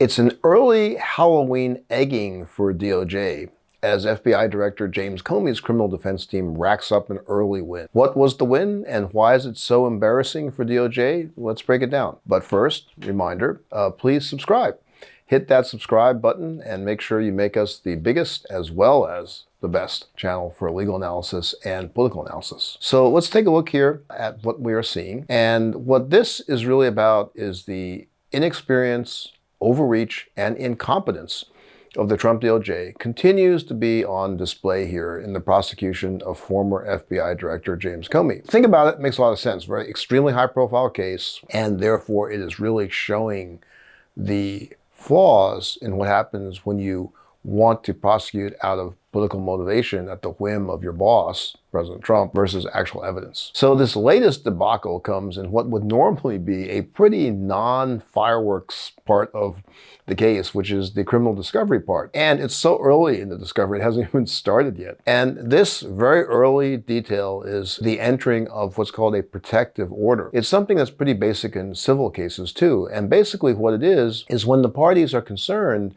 It's an early Halloween egging for DOJ as FBI Director James Comey's criminal defense team racks up an early win. What was the win and why is it so embarrassing for DOJ? Let's break it down. But first, reminder, please subscribe. Hit that subscribe button and make sure you make us the biggest as well as the best channel for legal analysis and political analysis. So let's take a look here at what we are seeing. And what this is really about is the inexperience, overreach, and incompetence of the Trump DOJ continues to be on display here in the prosecution of former FBI Director James Comey. Think about it, makes a lot of sense. Very extremely high-profile case, and therefore it is really showing the flaws in what happens when you want to prosecute out of political motivation at the whim of your boss, President Trump, versus actual evidence. So this latest debacle comes in what would normally be a pretty non-fireworks part of the case, which is the criminal discovery part. And it's so early in the discovery, it hasn't even started yet. And this very early detail is the entering of what's called a protective order. It's something that's pretty basic in civil cases too. And basically what it is when the parties are concerned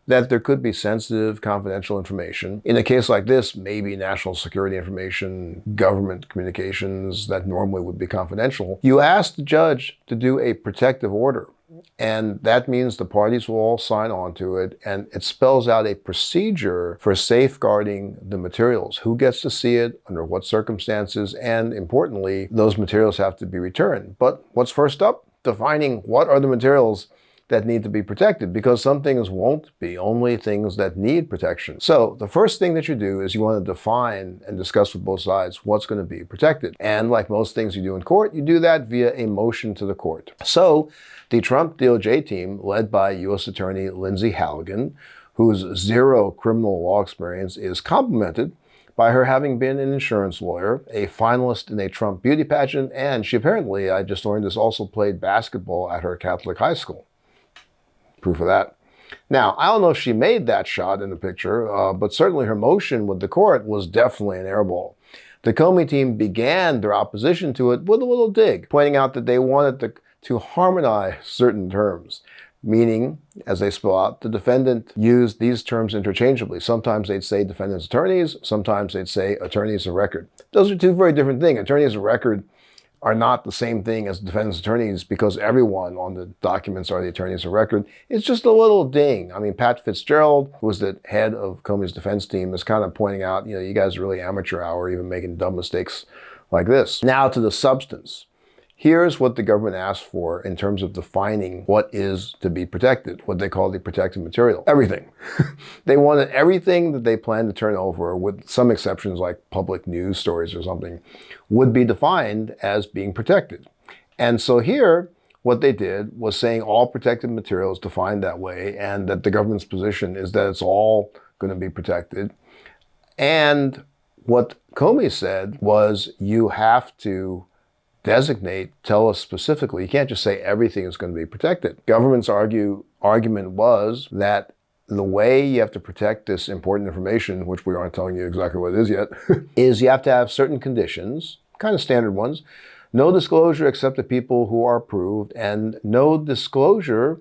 that there could be sensitive, confidential information. In a case like this, maybe national security information, government communications that normally would be confidential. You ask the judge to do a protective order. And that means the parties will all sign on to it, and it spells out a procedure for safeguarding the materials. Who gets to see it, under what circumstances, and importantly, those materials have to be returned. But what's first up? Defining what are the materials that need to be protected, because some things won't be, only things that need protection. So the first thing that you do is you want to define and discuss with both sides what's going to be protected. And like most things you do in court, you do that via a motion to the court. So the Trump DOJ team, led by U.S. Attorney Lindsay Halligan, whose zero criminal law experience is complemented by her having been an insurance lawyer, a finalist in a Trump beauty pageant, and she apparently, I just learned this, also played basketball at her Catholic high school. Proof of that. Now, I don't know if she made that shot in the picture, but certainly her motion with the court was definitely an airball. The Comey team began their opposition to it with a little dig, pointing out that they wanted to harmonize certain terms, meaning, as they spell out, the defendant used these terms interchangeably. Sometimes they'd say defendant's attorneys, sometimes they'd say attorneys of record. Those are two very different things. Attorneys of record are not the same thing as defendant's attorneys because everyone on the documents are the attorneys of record. It's just a little ding. I mean, Pat Fitzgerald, who was the head of Comey's defense team, is kind of pointing out, you guys are really amateur hour, even making dumb mistakes like this. Now to the substance. Here's what the government asked for in terms of defining what is to be protected, what they call the protected material. Everything. They wanted everything that they planned to turn over, with some exceptions like public news stories or something, would be defined as being protected. And so here, what they did was saying all protected materials defined that way, and that the government's position is that it's all going to be protected. And what Comey said was you have to designate, tell us specifically. You can't just say everything is going to be protected. Government's argument was that the way you have to protect this important information, which we aren't telling you exactly what it is yet, is you have to have certain conditions, kind of standard ones, no disclosure except to people who are approved, and no disclosure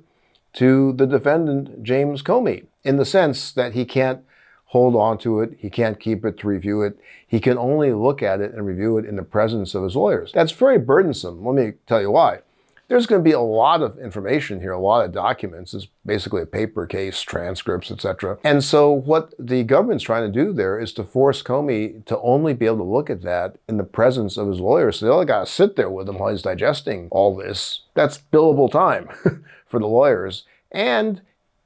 to the defendant, James Comey, in the sense that he can't hold on to it, he can't keep it to review it. He can only look at it and review it in the presence of his lawyers. That's very burdensome. Let me tell you why. There's going to be a lot of information here, a lot of documents. It's basically a paper case, transcripts, etc. And so what the government's trying to do there is to force Comey to only be able to look at that in the presence of his lawyers. So they only got to sit there with him while he's digesting all this. That's billable time for the lawyers. And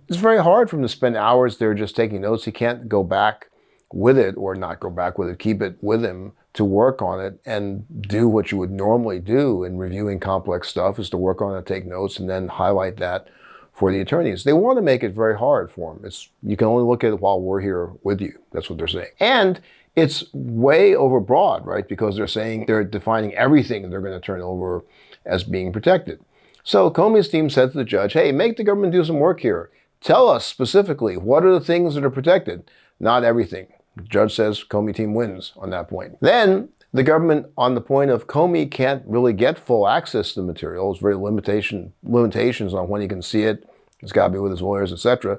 it's very hard for him to spend hours there just taking notes. He can't go back with it, or not go back with it, keep it with him to work on it and do what you would normally do in reviewing complex stuff, is to work on it, take notes, and then highlight that for the attorneys. They want to make it very hard for him. You can only look at it while we're here with you. That's what they're saying. And it's way overbroad, right? Because they're saying they're defining everything they're going to turn over as being protected. So Comey's team said to the judge, hey, make the government do some work here. Tell us specifically, what are the things that are protected? Not everything. The judge says Comey team wins on that point. Then the government, on the point of Comey can't really get full access to the material, there's very limitations on when he can see it, It's got to be with his lawyers, etc.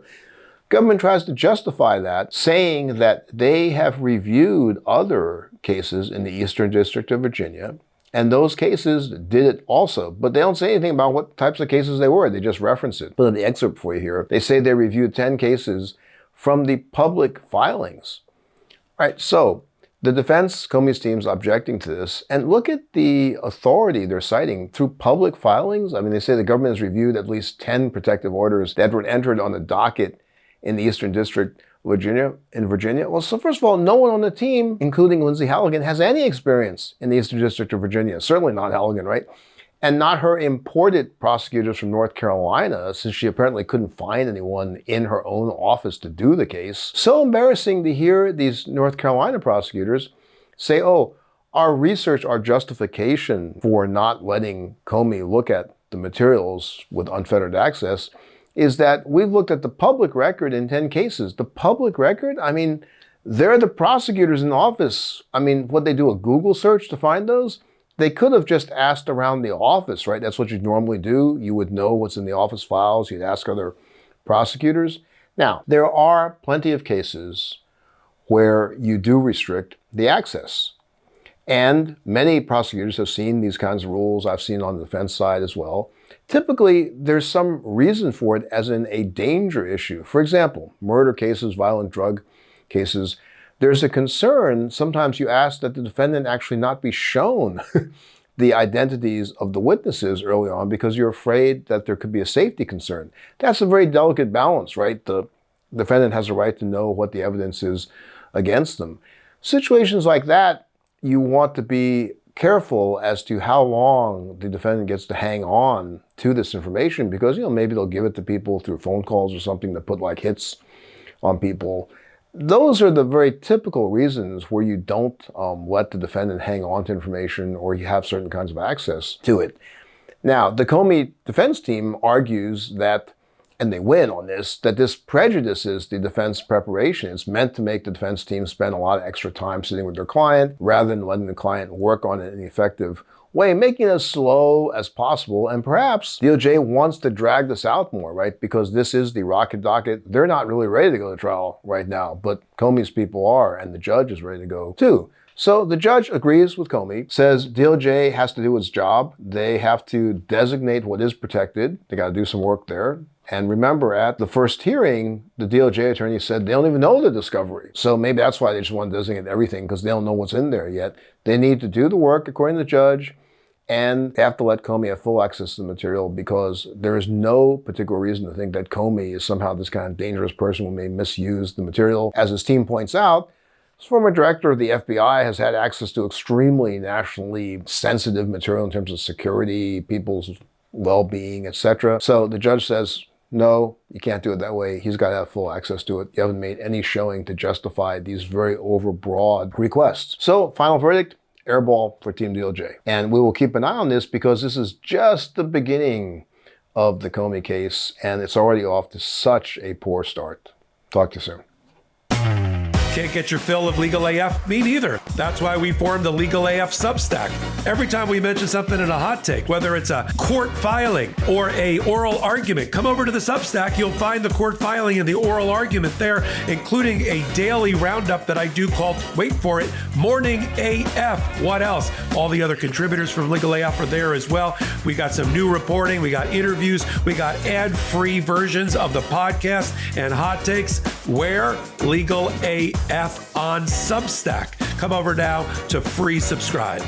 Government tries to justify that, saying that they have reviewed other cases in the Eastern District of Virginia, and those cases did it also. But they don't say anything about what types of cases they were. They just reference it. Put in the excerpt for you here. They say they reviewed 10 cases from the public filings. All right, so the defense, Comey's team's objecting to this. And look at the authority they're citing through public filings. I mean, they say the government has reviewed at least 10 protective orders that were entered on the docket in the Eastern District in Virginia. Well, so first of all, no one on the team, including Lindsay Halligan, has any experience in the Eastern District of Virginia. Certainly not Halligan, right? And not her imported prosecutors from North Carolina, since she apparently couldn't find anyone in her own office to do the case. So embarrassing to hear these North Carolina prosecutors say, oh, our research, our justification for not letting Comey look at the materials with unfettered access is that we've looked at the public record in 10 cases. The public record? I mean, they're the prosecutors in office. I mean, what they do, a Google search to find those? They could have just asked around the office, right? That's what you'd normally do. You would know what's in the office files. You'd ask other prosecutors. Now, there are plenty of cases where you do restrict the access. And many prosecutors have seen these kinds of rules. I've seen on the defense side as well. Typically, there's some reason for it, as in a danger issue. For example, murder cases, violent drug cases. There's a concern, sometimes you ask that the defendant actually not be shown the identities of the witnesses early on because you're afraid that there could be a safety concern. That's a very delicate balance, right? The defendant has a right to know what the evidence is against them. Situations like that, you want to be careful as to how long the defendant gets to hang on to this information because, maybe they'll give it to people through phone calls or something to put like hits on people. Those are the very typical reasons where you don't let the defendant hang on to information or you have certain kinds of access to it. Now, the Comey defense team argues that, and they win on this, that this prejudices the defense preparation. It's meant to make the defense team spend a lot of extra time sitting with their client rather than letting the client work on it in an effective way, making it as slow as possible. And perhaps DOJ wants to drag this out more, right? Because this is the rocket docket. They're not really ready to go to trial right now, but Comey's people are, and the judge is ready to go too. So the judge agrees with Comey, says DOJ has to do its job. They have to designate what is protected. They got to do some work there. And remember, at the first hearing, the DOJ attorney said they don't even know the discovery. So maybe that's why they just want to designate everything, because they don't know what's in there yet. They need to do the work according to the judge, and they have to let Comey have full access to the material because there is no particular reason to think that Comey is somehow this kind of dangerous person who may misuse the material. As his team points out, this former director of the FBI has had access to extremely nationally sensitive material in terms of security, people's well-being, etc. So the judge says, no, you can't do it that way. He's got to have full access to it. You haven't made any showing to justify these very overbroad requests. So, final verdict, airball for Team DOJ. And we will keep an eye on this because this is just the beginning of the Comey case, and it's already off to such a poor start. Talk to you soon. Can't get your fill of Legal AF? Me neither. That's why we formed the Legal AF Substack. Every time we mention something in a hot take, whether it's a court filing or a oral argument, come over to the Substack. You'll find the court filing and the oral argument there, including a daily roundup that I do called, wait for it, Morning AF. What else? All the other contributors from Legal AF are there as well. We got some new reporting. We got interviews. We got ad-free versions of the podcast and hot takes. Where? Legal AF on Substack. Come over now to free subscribe.